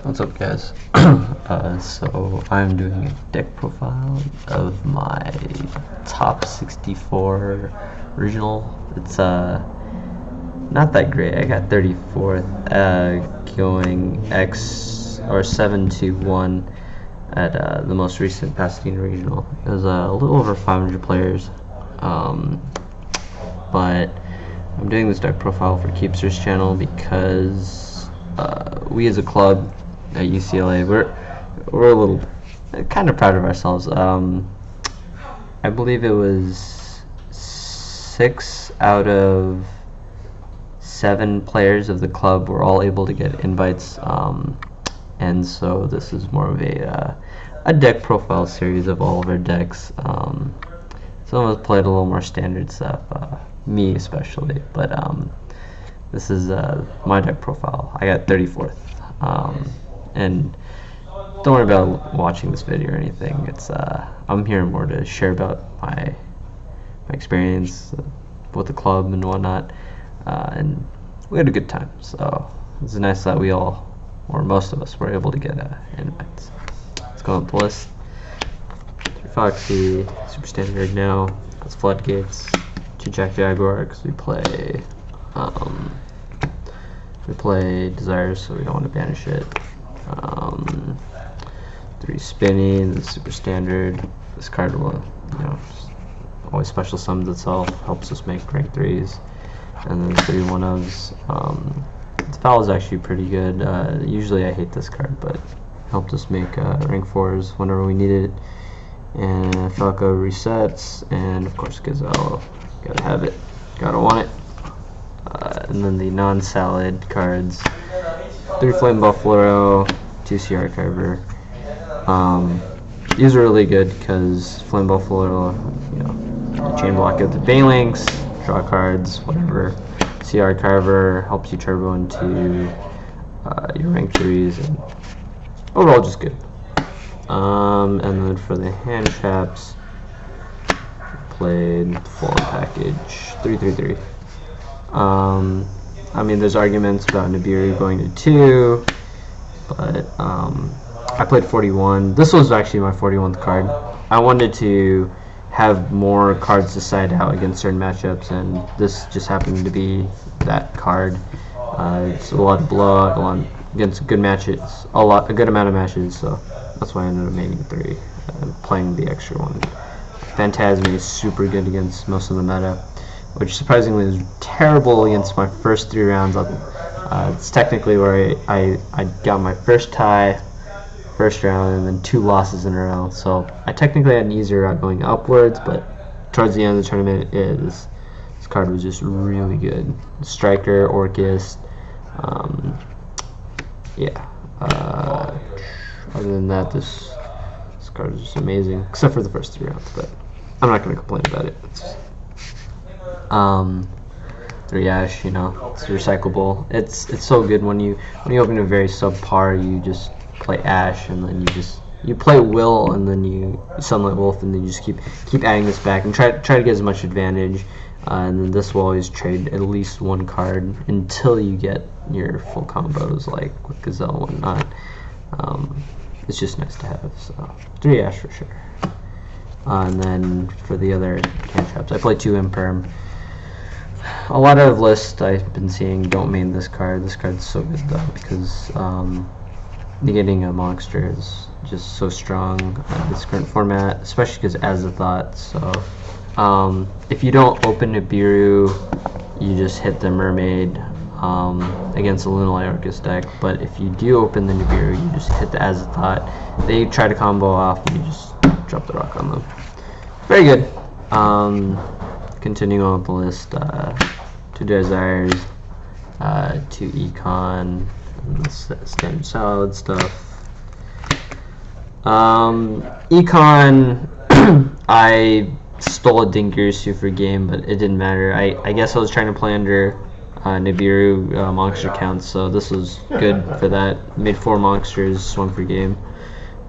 What's up, guys? So I'm doing a deck profile of my top 64 regional. It's not that great. I got 34th, going X or 7-1 at the most recent Pasadena regional. It was a little over 500 players, but I'm doing this deck profile for Keepster's channel because we as a club at UCLA, we're a little kind of proud of ourselves. I believe it was 6 out of 7 players of the club were all able to get invites, and so this is more of a deck profile series of all of our decks. Some of us played a little more standard stuff, me especially, but this is my deck profile. I got 34th. And don't worry about watching this video or anything. It's I'm here more to share about my experience with the club and whatnot, and we had a good time. So it's nice that we all, or most of us, were able to get invites. Let's go on the list. 3 Foxy, Super Standard now. That's Floodgates. 2 Jack Jaguar because we play Desires, so we don't want to banish it. 3 Spinny, the Super Standard. This card will, always special summons itself, helps us make rank 3s. And then 3 1-ofs. This foul is actually pretty good. Usually I hate this card, but helped us make rank 4s whenever we need it. And Falco resets, and of course Gazelle. Gotta have it, gotta want it. And then the non-salad cards: 3 Flame Buffalo, 2 CR Carver. These are really good because Flame Buffalo, chain block it with the Phalanx, draw cards, whatever. CR Carver helps you turbo into your rank 3s, and overall just good. And then for the hand traps, played Fallen Package 333. I mean, there's arguments about Nibiru going to 2, but I played 41. This was actually my 41th card. I wanted to have more cards to side out against certain matchups, and this just happened to be that card. It's a lot of blowout, a lot against good matches, a good amount of matches, so that's why I ended up making 3 and playing the extra one. Phantasm is super good against most of the meta, which surprisingly is terrible against my first 3 rounds. It's technically where I got my first tie, first round, and then 2 losses in a row. So I technically had an easier route going upwards, but towards the end of the tournament, this card was just really good. Striker, Orcus, yeah. Other than that, this card is just amazing, except for the first 3 rounds, but I'm not going to complain about it. 3 Ash, it's recyclable. It's so good when you open a very subpar, you just play Ash, and then you play Will, and then you Sunlight Wolf, and then you just keep adding this back and try to get as much advantage. And then this will always trade at least 1 card until you get your full combos, like with Gazelle and whatnot. It's just nice to have. So 3 Ash for sure. And then for the other cantrips, I play 2 Imperm. A lot of lists I've been seeing don't main this card. This card's so good though, because negating a monster is just so strong in this current format, especially because as a thought. So if you don't open Nibiru, you just hit the Mermaid against a Lunala Orcus deck. But if you do open the Nibiru, you just hit the Azathoth. They try to combo off, and you just drop the rock on them. Very good. Continuing on with the list, 2 Desires, 2 Econ, and standard salad stuff. Econ, I stole a Dingirsu for game, but it didn't matter. I guess I was trying to play under Nibiru monster counts, so this was good for that. Made 4 monsters, swung for game.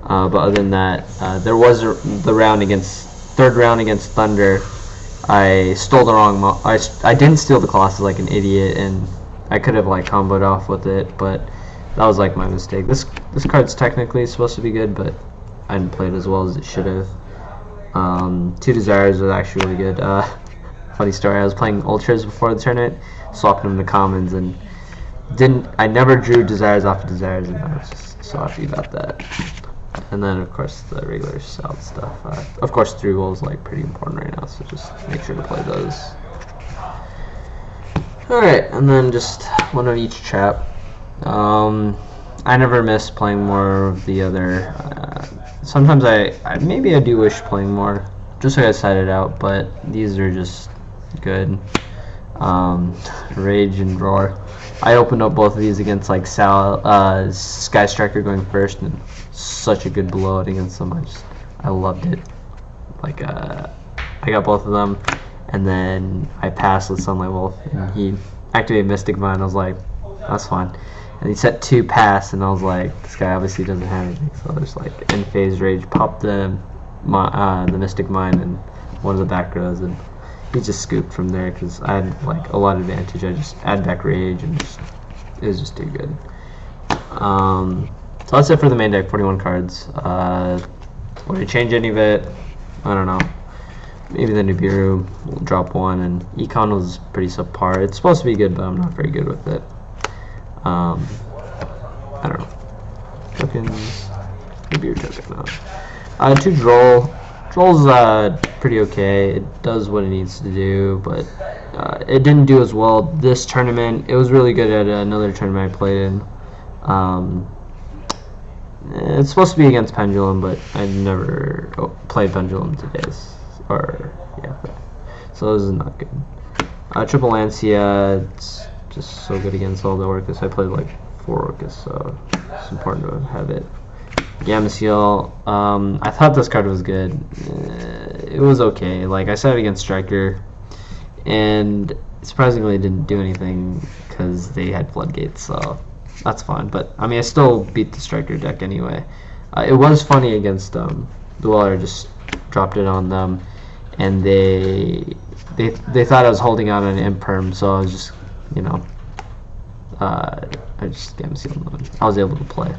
But other than that, there was the round against, 3rd round against Thunder. I stole the wrong I didn't steal the Colossus like an idiot, and I could have like comboed off with it, but that was like my mistake. This card's technically supposed to be good, but I didn't play it as well as it should have. 2 Desires was actually really good. Funny story, I was playing Ultras before the tournament, swapping them to Commons, and I never drew Desires off of Desires, and I was just so happy about that. And then of course the regular south stuff. Of course 3 Wolves like pretty important right now, so just make sure to play those. Alright, and then just one of each trap. I never miss playing more of the other. Sometimes maybe I do wish playing more, just so I side it out, but these are just good. Rage and Roar. I opened up both of these against like Sky Striker going first, and such a good blowout against them. I loved it. Like I got both of them, and then I passed with Sunlight Wolf, and he activated Mystic Mine. I was like, that's fine. And he set 2 pass, and I was like, this guy obviously doesn't have anything. So I just like end phase Rage, popped the Mystic Mine and one of the back rows, and he just scooped from there because I had like a lot of advantage. I just add back Rage, and it was just too good. So that's it for the main deck. 41 cards. Would I change any of it? I don't know. Maybe the Nibiru will drop 1, and Econ was pretty subpar. It's supposed to be good, but I'm not very good with it. I don't know. Tokens. Nibiru token. No. 2 Droll. Droll's pretty okay. It does what it needs to do, but it didn't do as well this tournament. It was really good at another tournament I played in. It's supposed to be against Pendulum, but I never played Pendulum today. So this is not good. Triple Lancia, it's just so good against all the Orcus. I played like 4 Orcus, so it's important to have it. Yamasil, I thought this card was good. It was okay. Like I said against Striker, and surprisingly it didn't do anything because they had Floodgates, so that's fine. But I mean, I still beat the Striker deck anyway. It was funny against Dweller. Just dropped it on them, and they thought I was holding out on an Imperm, so I was just, you know, I just Yamasil them. I was able to play.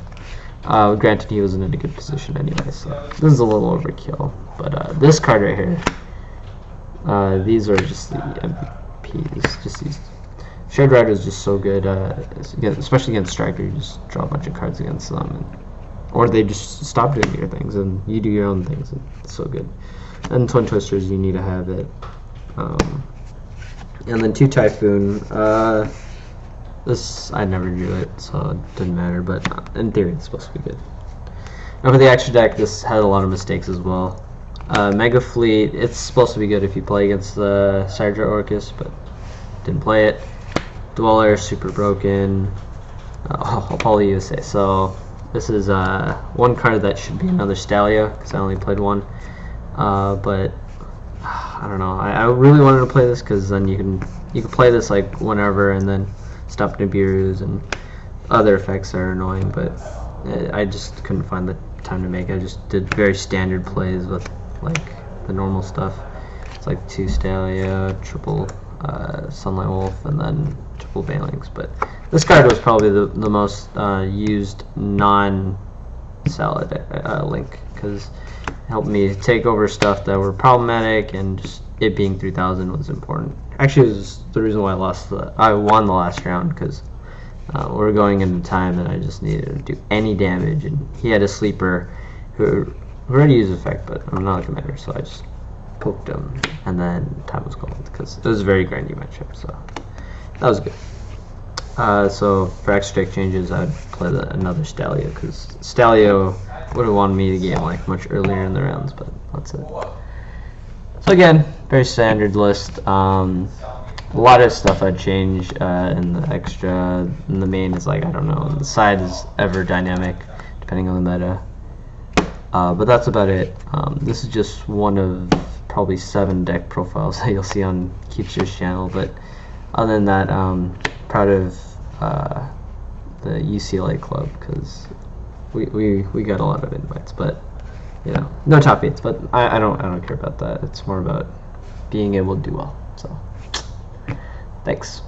Granted, he wasn't in a good position anyway, so this is a little overkill. But this card right here, these are just the MVPs. Just these. Shared Rider is just so good, especially against Striker. You just draw a bunch of cards against them, or they just stop doing your things, and you do your own things. And it's so good. And Twin Twisters, you need to have it. And then 2 Typhoon. This, I never drew it, so it didn't matter, but in theory it's supposed to be good. Now for the extra deck, this had a lot of mistakes as well. Mega Fleet, it's supposed to be good if you play against the Cydra Orcus, but didn't play it. Dweller, super broken. Apollo USA, so this is one card that should be another Stalia, because I only played 1. But I don't know, I really wanted to play this, because then you can play this like whenever, and then stop Nibiru's and other effects that are annoying, but I just couldn't find the time to make it. I just did very standard plays with like the normal stuff. It's like 2 Stalia, triple Sunlight Wolf, and then triple Banelings. But this card was probably the most used non-salad link, because it helped me take over stuff that were problematic, and just it being 3000 was important. Actually, it was the reason why I won the last round, because we were going into time and I just needed to do any damage, and he had a sleeper who already used effect, but I'm not a commander, so I just poked him, and then time was called, because it was a very grindy matchup, so that was good. So for extra deck changes, I'd play another Stalia, because Stalia would have wanted me to game like much earlier in the rounds, but that's it. So again, very standard list. A lot of stuff I'd change in the extra. In the main is like, I don't know, the side is ever dynamic depending on the meta. But that's about it. This is just one of probably 7 deck profiles that you'll see on Keepster's channel. But other than that, proud of the UCLA club, because we got a lot of invites, but you know, no top 8s. But I don't care about that. It's more about being able to do well. So thanks.